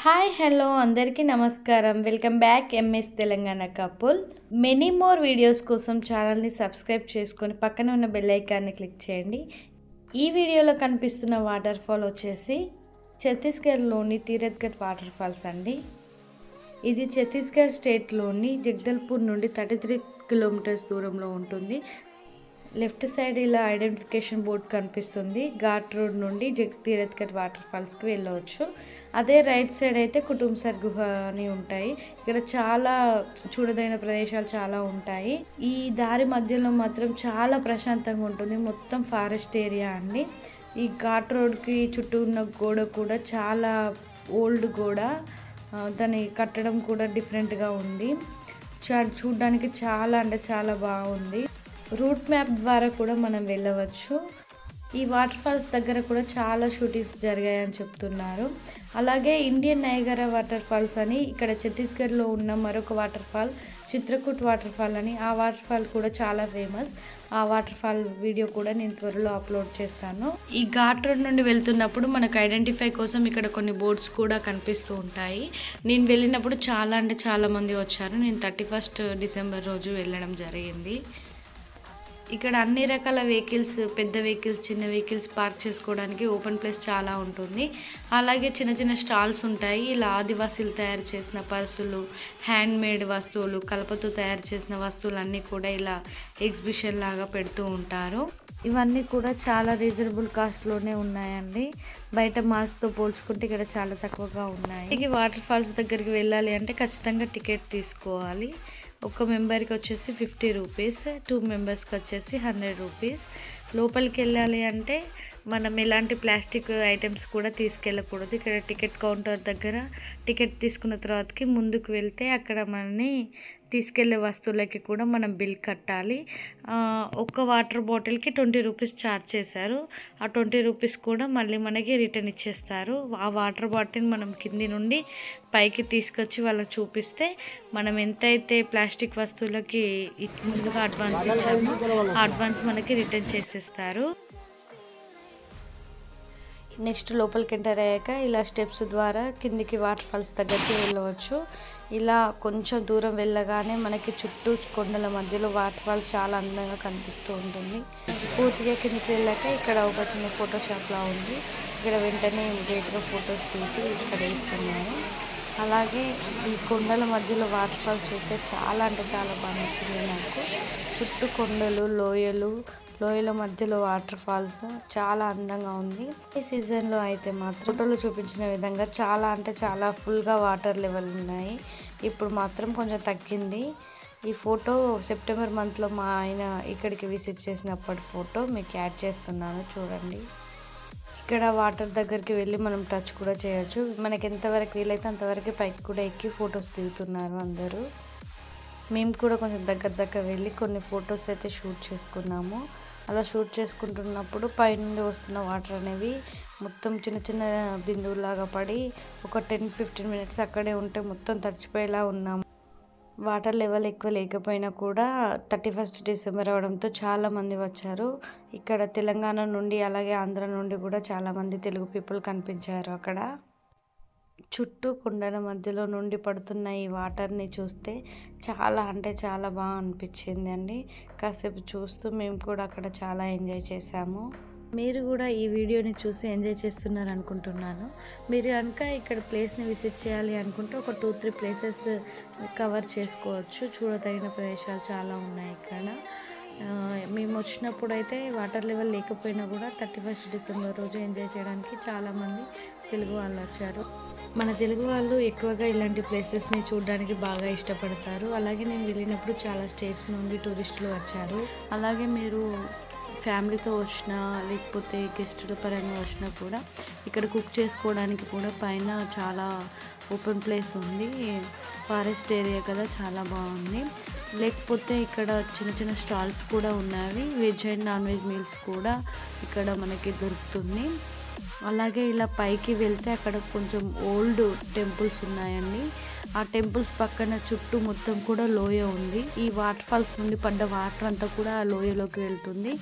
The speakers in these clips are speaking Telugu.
హాయ్ హలో అందరికీ నమస్కారం. Welcome back MS Telangana couple. Many more videos కోసం ఛానల్ని సబ్స్క్రైబ్ చేసుకొని పక్కన ఉన్న బెల్ ఐకాన్ని క్లిక్ చేయండి. ఈ వీడియోలో కనిపిస్తున్న వాటర్ ఫాల్ వచ్చేసి ఛత్తీస్గఢ్లోని తీరత్గఢ్ వాటర్ ఫాల్స్ అండి. ఇది ఛత్తీస్గఢ్ స్టేట్లోని జగదల్పూర్ నుండి 33 కిలోమీటర్స్ దూరంలో ఉంటుంది. లెఫ్ట్ సైడ్ ఇలా ఐడెంటిఫికేషన్ బోర్డ్ కనిపిస్తుంది. ఘాట్ రోడ్ నుండి తీరత్గఢ్ వాటర్ ఫాల్స్కి వెళ్ళవచ్చు. అదే రైట్ సైడ్ అయితే కుటుంసర్ గుహ అని ఉంటాయి. ఇక్కడ చాలా చూడదగిన ప్రదేశాలు చాలా ఉంటాయి. ఈ దారి మధ్యలో మాత్రం చాలా ప్రశాంతంగా ఉంటుంది. మొత్తం ఫారెస్ట్ ఏరియా అండి. ఈ ఘాట్ రోడ్కి చుట్టూ ఉన్న గోడ కూడా చాలా ఓల్డ్ గోడ. దాని కట్టడం కూడా డిఫరెంట్గా ఉంది. చూడడానికి చాలా అంటే చాలా బాగుంది. రూట్ మ్యాప్ ద్వారా కూడా మనం వెళ్ళవచ్చు. ఈ వాటర్ ఫాల్స్ దగ్గర కూడా చాలా షూటింగ్స్ జరిగాయని చెప్తున్నారు. అలాగే ఇండియన్ నయగరా వాటర్ ఫాల్స్ అని ఇక్కడ ఛత్తీస్గఢ్లో ఉన్న మరొక water fall Chitrakoot water fall అని, ఆ వాటర్ ఫాల్ కూడా చాలా ఫేమస్. ఆ వాటర్ ఫాల్ వీడియో కూడా నేను త్వరలో అప్లోడ్ చేస్తాను. ఈ ఘాట్ రోడ్ నుండి వెళ్తున్నప్పుడు మనకు ఐడెంటిఫై కోసం ఇక్కడ కొన్ని బోర్డ్స్ కూడా కనిపిస్తూ ఉంటాయి. నేను వెళ్ళినప్పుడు చాలా అంటే చాలా మంది వచ్చారు. నేను 31 డిసెంబర్ రోజు వెళ్ళడం జరిగింది. ఇక్కడ అన్ని రకాల వెహికల్స్, పెద్ద వెహికల్స్, చిన్న వెహికల్స్ పార్క్ చేసుకోవడానికి ఓపెన్ ప్లేస్ చాలా ఉంటుంది. అలాగే చిన్న చిన్న స్టాల్స్ ఉంటాయి. ఇలా ఆదివాసీలు తయారు చేసిన పర్సులు, హ్యాండ్ మేడ్ వస్తువులు, కలపతో తయారు చేసిన వస్తువులు అన్నీ కూడా ఇలా ఎగ్జిబిషన్ లాగా పెడుతూ ఉంటారు. ఇవన్నీ కూడా చాలా రీజనబుల్ కాస్ట్లోనే ఉన్నాయండి. బయట మాల్స్తో పోల్చుకుంటే ఇక్కడ చాలా తక్కువగా ఉన్నాయి. ఈ వాటర్ ఫాల్స్ దగ్గరికి వెళ్ళాలి అంటే ఖచ్చితంగా టికెట్ తీసుకోవాలి. ఒక మెంబర్కి వచ్చేసి 50 రూపీస్, 2 మెంబర్స్కి వచ్చేసి 100 రూపీస్. లోపలికి వెళ్ళాలి అంటే మనం ఎలాంటి ప్లాస్టిక్ ఐటమ్స్ కూడా తీసుకెళ్ళకూడదు. ఇక్కడ టికెట్ కౌంటర్ దగ్గర టికెట్ తీసుకున్న తర్వాతకి ముందుకు వెళ్తే అక్కడ మనని తీసుకెళ్లే వస్తువులకి కూడా మనం బిల్ కట్టాలి. ఒక్క వాటర్ బాటిల్కి 20 రూపీస్ ఛార్జ్ చేశారు. ఆ 20 రూపీస్ కూడా మళ్ళీ మనకి రిటర్న్ ఇచ్చేస్తారు. ఆ వాటర్ బాటిల్ మనం కింది నుండి పైకి తీసుకొచ్చి వాళ్ళకి చూపిస్తే మనం ఎంతైతే ప్లాస్టిక్ వస్తువులకి ముందుగా అడ్వాన్స్ ఇచ్చామో ఆ అడ్వాన్స్ మనకి రిటర్న్ చేసేస్తారు. నెక్స్ట్ లోపలికి ఎంటర్ అయ్యాక ఇలా స్టెప్స్ ద్వారా కిందికి వాటర్ ఫాల్స్ దగ్గరికి వెళ్ళవచ్చు. ఇలా కొంచెం దూరం వెళ్ళగానే మనకి చుట్టూ కొండల మధ్యలో వాటర్ ఫాల్స్ చాలా అందంగా కనిపిస్తూ ఉంటుంది. పూర్తిగా కిందికి వెళ్ళాక ఇక్కడ ఒక చిన్న ఫోటో షాప్లా ఉంది. ఇక్కడ వెంటనే ఇమీడియట్గా ఫొటోస్ తీసి ఇక్కడ వేస్తున్నారు. అలాగే ఈ కొండల మధ్యలో వాటర్ ఫాల్స్ చూస్తే చాలా అంటే చాలా బాగా నచ్చింది నాకు. చుట్టూ కొండలు, లోయల మధ్యలో వాటర్ ఫాల్స్ చాలా అందంగా ఉంది. ఈ సీజన్లో అయితే మాత్రం ఫోటోలో చూపించిన విధంగా చాలా అంటే చాలా ఫుల్గా వాటర్ లెవెల్ ఉన్నాయి. ఇప్పుడు మాత్రం కొంచెం తగ్గింది. ఈ ఫోటో సెప్టెంబర్ మంత్లో మా ఆయన ఇక్కడికి విజిట్ చేసినప్పటి ఫోటో మీకు యాడ్ చేస్తున్నాను, చూడండి. ఇక్కడ వాటర్ దగ్గరికి వెళ్ళి మనం టచ్ కూడా చేయొచ్చు. మనకి ఎంతవరకు వీలైతే అంతవరకు పైకి కూడా ఎక్కి ఫొటోస్ దిగుతున్నారు అందరూ. మేము కూడా కొంచెం దగ్గర వెళ్ళి కొన్ని ఫొటోస్ అయితే షూట్ చేసుకున్నాము. అలా షూట్ చేసుకుంటున్నప్పుడు పైనుండి వస్తున్న వాటర్ అనేవి మొత్తం చిన్న చిన్న బిందువులాగా పడి ఒక 10-15 మినిట్స్ అక్కడే ఉంటే మొత్తం తడిచిపోయేలా ఉన్నాము. వాటర్ లెవెల్ ఎక్కువ లేకపోయినా కూడా 31 డిసెంబర్ అవడంతో చాలామంది వచ్చారు. ఇక్కడ తెలంగాణ నుండి అలాగే ఆంధ్ర నుండి కూడా చాలామంది తెలుగు పీపుల్ కనిపించారు. అక్కడ చుట్టూ కొండల మధ్యలో నుండి పడుతున్న ఈ వాటర్ని చూస్తే చాలా అంటే చాలా బాగా అనిపించింది అండి. కాసేపు చూస్తూ మేము కూడా అక్కడ చాలా ఎంజాయ్ చేసాము. మీరు కూడా ఈ వీడియోని చూసి ఎంజాయ్ చేస్తున్నారు అనుకుంటున్నాను. మీరు కనుక ఇక్కడ ప్లేస్ని విజిట్ చేయాలి అనుకుంటే ఒక 2-3 ప్లేసెస్ కవర్ చేసుకోవచ్చు. చూడదగిన ప్రదేశాలు చాలా ఉన్నాయి ఇక్కడ. మేము వచ్చినప్పుడు అయితే వాటర్ లెవెల్ లేకపోయినా కూడా 31 డిసెంబర్ రోజు ఎంజాయ్ చేయడానికి చాలామంది తెలుగు వాళ్ళు వచ్చారు. మన తెలుగు వాళ్ళు ఎక్కువగా ఇలాంటి ప్లేసెస్ని చూడడానికి బాగా ఇష్టపడతారు. అలాగే నేను వెళ్ళినప్పుడు చాలా స్టేట్స్ నుండి టూరిస్టులు వచ్చారు. అలాగే మీరు ఫ్యామిలీతో వచ్చినా లేకపోతే గెస్టుల పరంగా వచ్చినా కూడా ఇక్కడ కుక్ చేసుకోవడానికి కూడా పైన చాలా ఓపెన్ ప్లేస్ ఉంది. ఫారెస్ట్ ఏరియా కదా, చాలా బాగుంది. లేకపోతే ఇక్కడ చిన్న చిన్న స్టాల్స్ కూడా ఉన్నాయి. Veg and non veg meals కూడా ఇక్కడ మనకి దొరుకుతుంది. అలాగే ఇలా పైకి వెళ్తే అక్కడ కొంచెం ఓల్డ్ టెంపుల్స్ ఉన్నాయండి. ఆ టెంపుల్స్ పక్కన చుట్టూ మొత్తం కూడా లోయ ఉంది. ఈ వాటర్ ఫాల్స్ నుండి పడ్డ వాటర్ అంతా కూడా ఆ లోయలోకి వెళ్తుంది.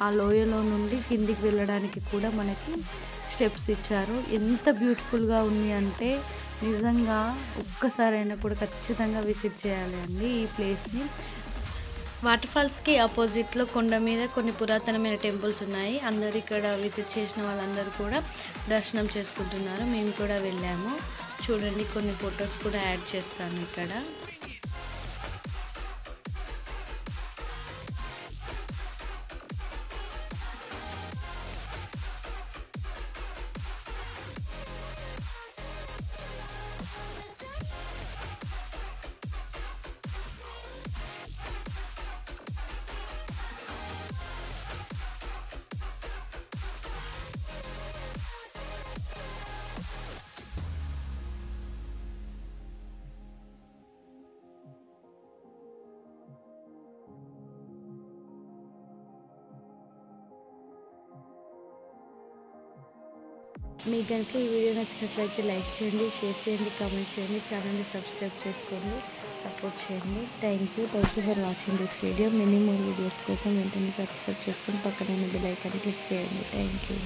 ఆ లోయలో నుండి కిందికి వెళ్ళడానికి కూడా మనకి స్టెప్స్ ఇచ్చారు. ఎంత బ్యూటిఫుల్గా ఉంది అంటే నిజంగా ఒక్కసారైనా కూడా ఖచ్చితంగా విజిట్ చేయాలి అండి ఈ ప్లేస్ని. వాటర్ ఫాల్స్కి ఆపోజిట్లో కొండ మీద కొన్ని పురాతనమైన టెంపుల్స్ ఉన్నాయి. అందరు ఇక్కడ విజిట్ చేసిన వాళ్ళందరూ కూడా దర్శనం చేసుకుంటున్నారు. మేము కూడా వెళ్ళాము. చూడండి, కొన్ని ఫొటోస్ కూడా యాడ్ చేస్తాను ఇక్కడ. మీకు కనుక ఈ వీడియో నచ్చినట్లయితే లైక్ చేయండి, షేర్ చేయండి, కామెంట్ చేయండి, ఛానల్ని సబ్స్క్రైబ్ చేసుకోండి, సపోర్ట్ చేయండి. Thank you for watching this video. Many more videos కోసం వెంటనే సబ్స్క్రైబ్ చేసుకొని పక్కన బెల్ ఐకాన్ క్లిక్ చేయండి. Thank you.